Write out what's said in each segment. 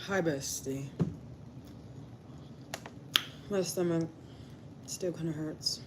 Hi, bestie. My stomach still kind of hurts.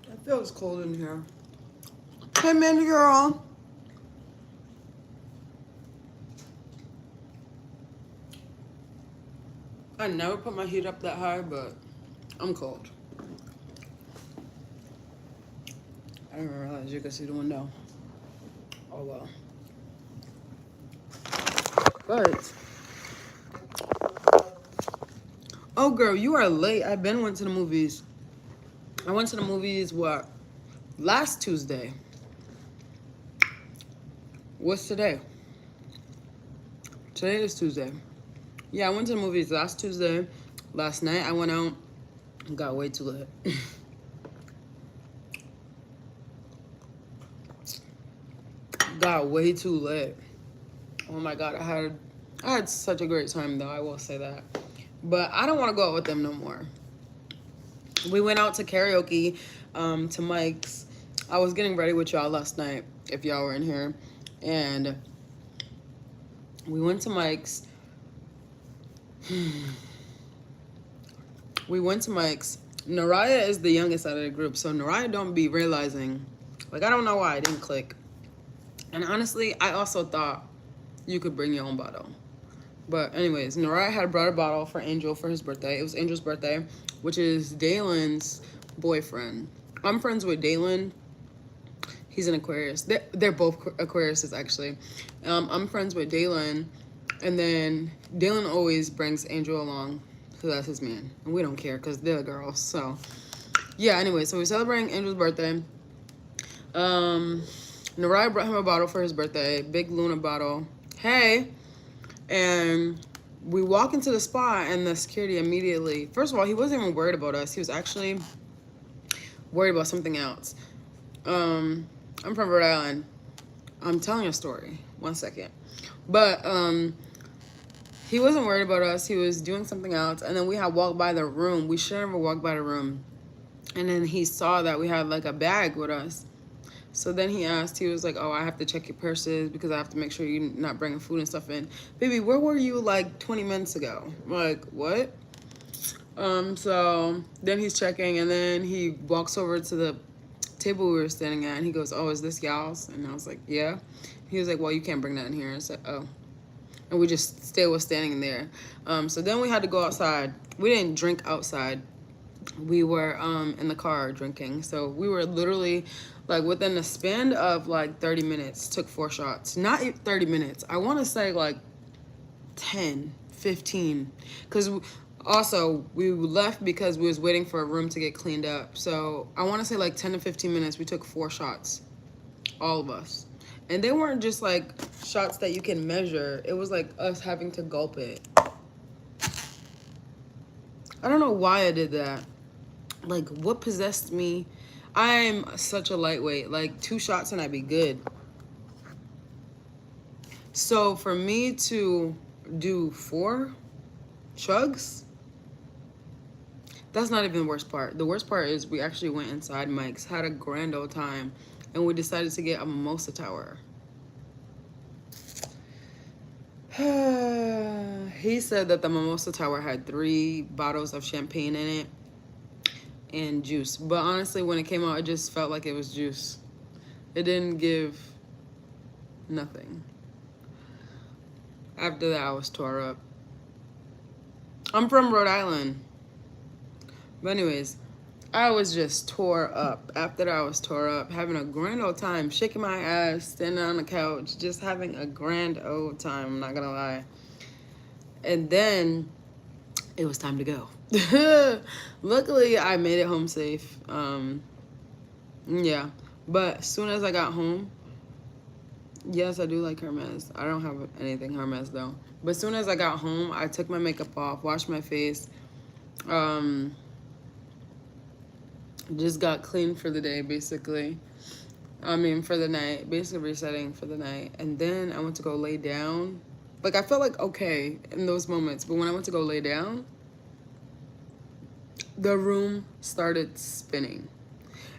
It feels cold in here. Hey, man, girl. I never put my heat up that high, but I'm cold. I didn't realize you could see the window. Oh, well. But, oh, girl, you are late. I been went to the movies. I went to the movies, what? Last Tuesday. What's today? Today is Tuesday. Yeah, I went to the movies last Tuesday. Last night, I went out and got way too late. Got way too late. Oh my God, I had such a great time though, I will say that. But I don't want to go out with them no more. We went out to karaoke, to Mike's. I was getting ready with y'all last night, if y'all were in here. And we went to Mike's. We went to Mike's. Naraya is the youngest out of the group, so Naraya don't be realizing. Like, I don't know why I didn't click. And honestly, I also thought you could bring your own bottle. But anyways, Naraya had brought a bottle for Angel for his birthday. It was Angel's birthday, which is Dalen's boyfriend. I'm friends with Dalen. He's an Aquarius. They're both Aquariuses, actually. I'm friends with Dalen. And then Dalen always brings Angel along. So that's his man. And we don't care because they're girls. So, yeah, anyway. So we're celebrating Angel's birthday. Naraya brought him a bottle for his birthday. Big Luna bottle. Hey. And we walk into the spa and the security immediately, first of all, he wasn't even worried about us. He was actually worried about something else. I'm from Rhode Island. I'm telling a story. 1 second. But he wasn't worried about us. He was doing something else. And then we had walked by the room. We should never walked by the room. And then he saw that we had like a bag with us. So then he asked, he was like, oh, I have to check your purses because I have to make sure you're not bringing food and stuff in. Baby, where were you like 20 minutes ago? Like, what? So then he's checking and then he walks over to the table we were standing at and he goes, oh, is this y'all's? And I was like, yeah. He was like, well, you can't bring that in here. I said, oh. And we just still was standing there. So then we had to go outside. We didn't drink outside. We were in the car drinking. So we were literally like within the span of like 30 minutes, took 4 shots. Not 30 minutes. I want to say like 10, 15. Because also we left because we was waiting for a room to get cleaned up. So I want to say like 10 to 15 minutes, we took 4 shots. All of us. And they weren't just like shots that you can measure. It was like us having to gulp it. I don't know why I did that. Like, what possessed me? I'm such a lightweight. Like, 2 shots and I'd be good. So for me to do 4 chugs, that's not even the worst part. The worst part is we actually went inside Mike's, had a grand old time, and we decided to get a mimosa tower. He said that the mimosa tower had 3 bottles of champagne in it and juice. But honestly, when it came out, it just felt like it was juice. It didn't give nothing. After that, I was tore up. I'm from Rhode Island. But anyways, I was just tore up. After that, I was tore up, having a grand old time, shaking my ass, standing on the couch, just having a grand old time, I'm not gonna lie. And then it was time to go. Luckily, I made it home safe. Yeah. But as soon as I got home, yes, I do like Hermes. I don't have anything Hermes though. But as soon as I got home, I took my makeup off, washed my face, um, just got clean for the day basically. I mean, for the night, basically resetting for the night. And then I went to go lay down. Like, I felt like okay in those moments. But when I went to go lay down, the room started spinning.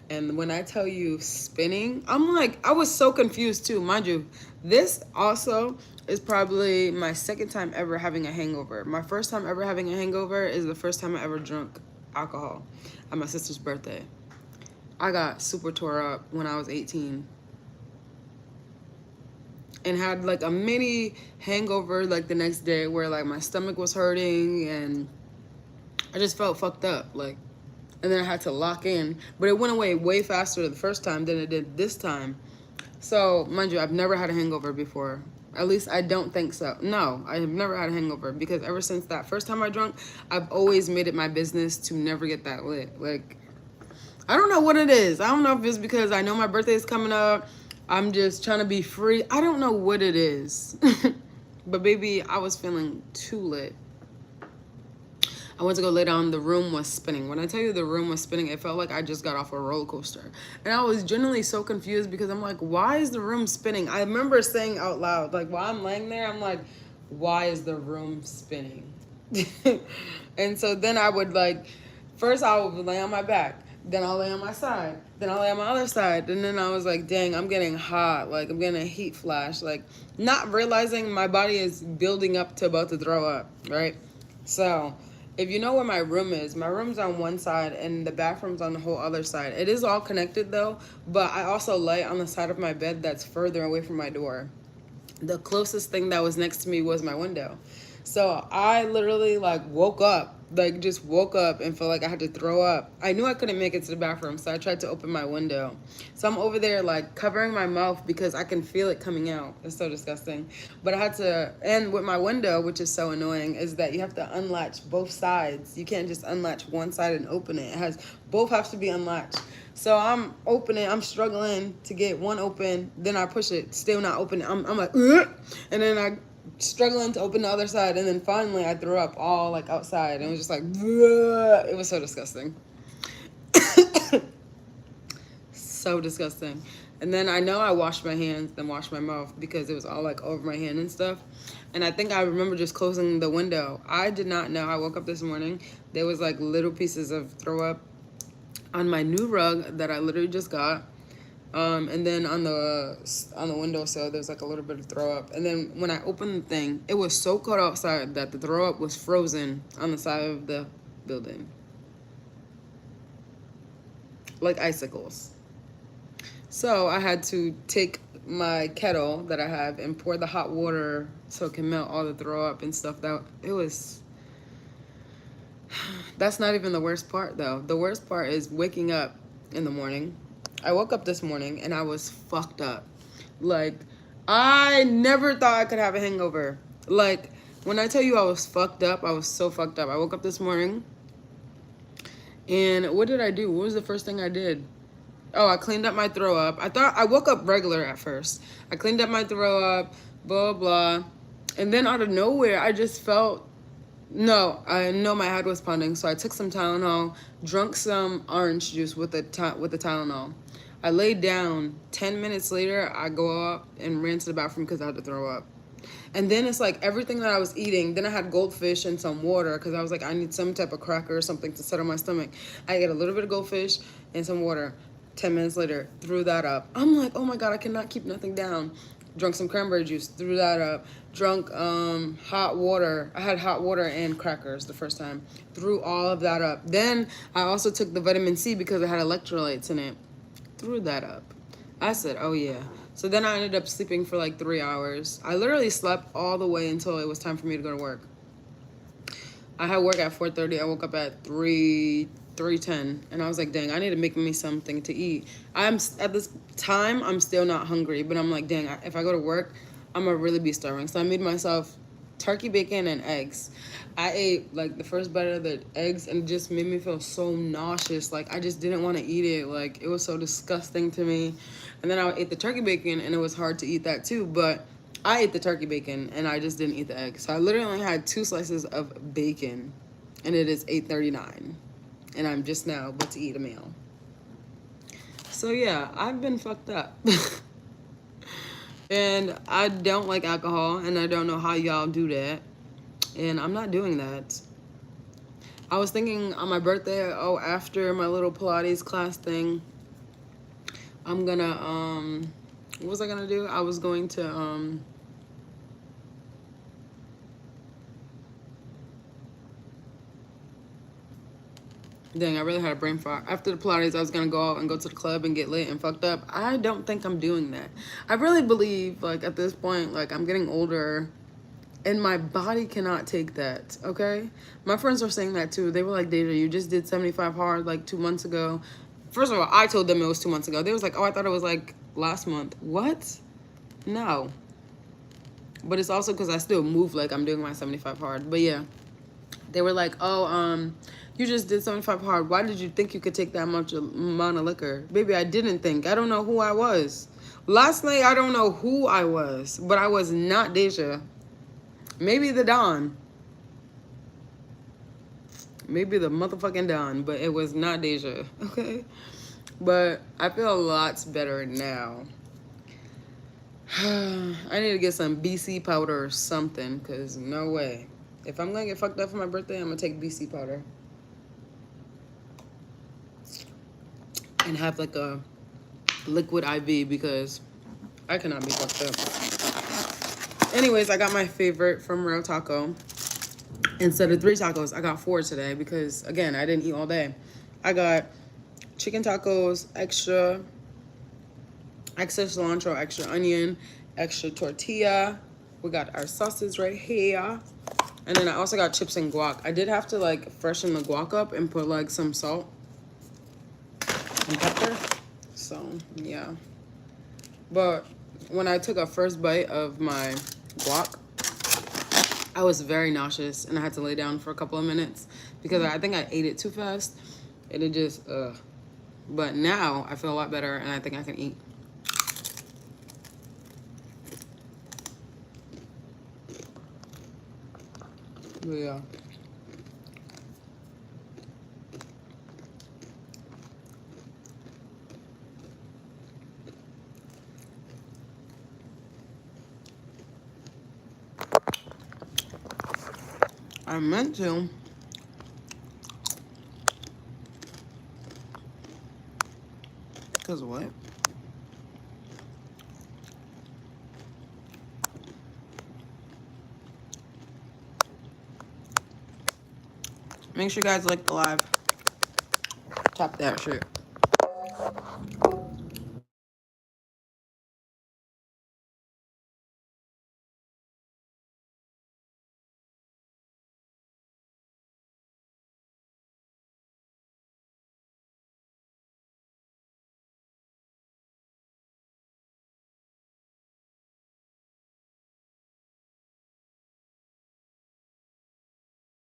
And when I tell you spinning, I'm like, I was so confused too. Mind you, this also is probably my second time ever having a hangover. My first time ever having a hangover is the first time I ever drank alcohol at my sister's birthday. I got super tore up when I was 18 and had like a mini hangover like the next day where like my stomach was hurting and I just felt fucked up. Like, and then I had to lock in. But it went away way faster the first time than it did this time. So, mind you, I've never had a hangover before. At least I don't think so. No, I have never had a hangover because ever since that first time I drank, I've always made it my business to never get that lit. Like, I don't know what it is. I don't know if it's because I know my birthday is coming up. I'm just trying to be free. I don't know what it is. But baby, I was feeling too lit. I went to go lay down. The room was spinning. When I tell you the room was spinning, it felt like I just got off a roller coaster. And I was genuinely so confused because I'm like, why is the room spinning? I remember saying out loud, like while I'm laying there, I'm like, why is the room spinning? And so then I would like, first I would lay on my back. Then I'll lay on my side. Then I'll lay on my other side. And then I was like, dang, I'm getting hot. Like, I'm getting a heat flash. Like, not realizing my body is building up to about to throw up, right? So, if you know where my room's on one side and the bathroom's on the whole other side. It is all connected though, but I also lay on the side of my bed that's further away from my door. The closest thing that was next to me was my window. So I literally like woke up and felt like I had to throw up. I knew I couldn't make it to the bathroom, so I tried to open my window. So I'm over there like covering my mouth because I can feel it coming out. It's so disgusting. But I had to, and with my window, which is so annoying, is that you have to unlatch both sides. You can't just unlatch one side and open it. Both have to be unlatched. So I'm opening, I'm struggling to get one open, then I push it, still not opening. I'm like, ugh! And then I struggling to open the other side, and then finally I threw up all like outside, and it was just like, ugh! It was so disgusting. So disgusting. And then I know I washed my hands, then washed my mouth because it was all like over my hand and stuff. And I think I remember just closing the window. I did not know. I woke up this morning, there was like little pieces of throw up on my new rug that I literally just got. And then on the windowsill, there's like a little bit of throw up. And then when I opened the thing, it was so cold outside that the throw up was frozen on the side of the building. Like icicles. So I had to take my kettle that I have and pour the hot water so it can melt all the throw up and stuff. That's not even the worst part though. The worst part is waking up in the morning. I woke up this morning and I was fucked up. Like, I never thought I could have a hangover. Like, when I tell you I was fucked up, I was so fucked up. I woke up this morning and what did I do? What was the first thing I did? Oh, I cleaned up my throw up. I woke up regular at first. I cleaned up my throw up, blah, blah. And then out of nowhere, I just felt, no, I know my head was pounding. So I took some Tylenol, drunk some orange juice with the Tylenol. I laid down. 10 minutes later, I go up and ran to the bathroom because I had to throw up. And then it's like everything that I was eating. Then I had goldfish and some water because I was like, I need some type of cracker or something to settle my stomach. I ate a little bit of goldfish and some water. 10 minutes later, threw that up. I'm like, oh my God, I cannot keep nothing down. Drunk some cranberry juice, threw that up. Drunk hot water. I had hot water and crackers the first time. Threw all of that up. Then I also took the vitamin C because it had electrolytes in it. Threw that up. I said, oh yeah. So then I ended up sleeping for like 3 hours. I literally slept all the way until it was time for me to go to work. I had work at 4:30. I woke up at 3:10, and I was like, dang, I need to make me something to eat. At this time, I'm still not hungry, but I'm like, dang, if I go to work, I'm gonna really be starving. So I made myself turkey bacon and eggs. I ate like the first bite of the eggs and it just made me feel so nauseous. Like I just didn't want to eat it. Like it was so disgusting to me. And then I ate the turkey bacon and it was hard to eat that too. But I ate the turkey bacon and I just didn't eat the eggs. So I literally only had 2 slices of bacon and it is 8:39 and I'm just now about to eat a meal. So yeah, I've been fucked up. And I don't like alcohol and I don't know how y'all do that. And I'm not doing that. I was thinking on my birthday, oh, after my little Pilates class thing, I'm gonna, what was I gonna do? I was going to, dang, I really had a brain fart. After the Pilates, I was gonna go out and go to the club and get lit and fucked up. I don't think I'm doing that. I really believe, like, at this point, like, I'm getting older and my body cannot take that, okay? My friends were saying that too. They were like, Daizha, you just did 75 hard like 2 months ago. First of all, I told them it was 2 months ago. They was like, oh, I thought it was like last month. What? No. But it's also because I still move like I'm doing my 75 hard. But yeah, they were like, oh, you just did 75 hard. Why did you think you could take that much amount of liquor? Baby, I didn't think. I don't know who I was. Last night, I don't know who I was, but I was not Daizha. Maybe the Don. Maybe the motherfucking Don, but it was not Daizha, okay? But I feel lots better now. I need to get some BC powder or something, because no way. If I'm going to get fucked up for my birthday, I'm going to take BC powder. And have like a liquid IV, because I cannot be fucked up. Anyways, I got my favorite from Real Taco. Instead of 3 tacos, I got 4 today because, again, I didn't eat all day. I got chicken tacos, extra cilantro, extra onion, extra tortilla. We got our sauces right here. And then I also got chips and guac. I did have to, like, freshen the guac up and put, like, some salt and pepper. So, yeah. But when I took a first bite of my guac, I was very nauseous and I had to lay down for a couple of minutes because I think I ate it too fast and it just, But now I feel a lot better and I think I can eat. But yeah. I meant to. Because of what? Make sure you guys like the live. Tap that shit.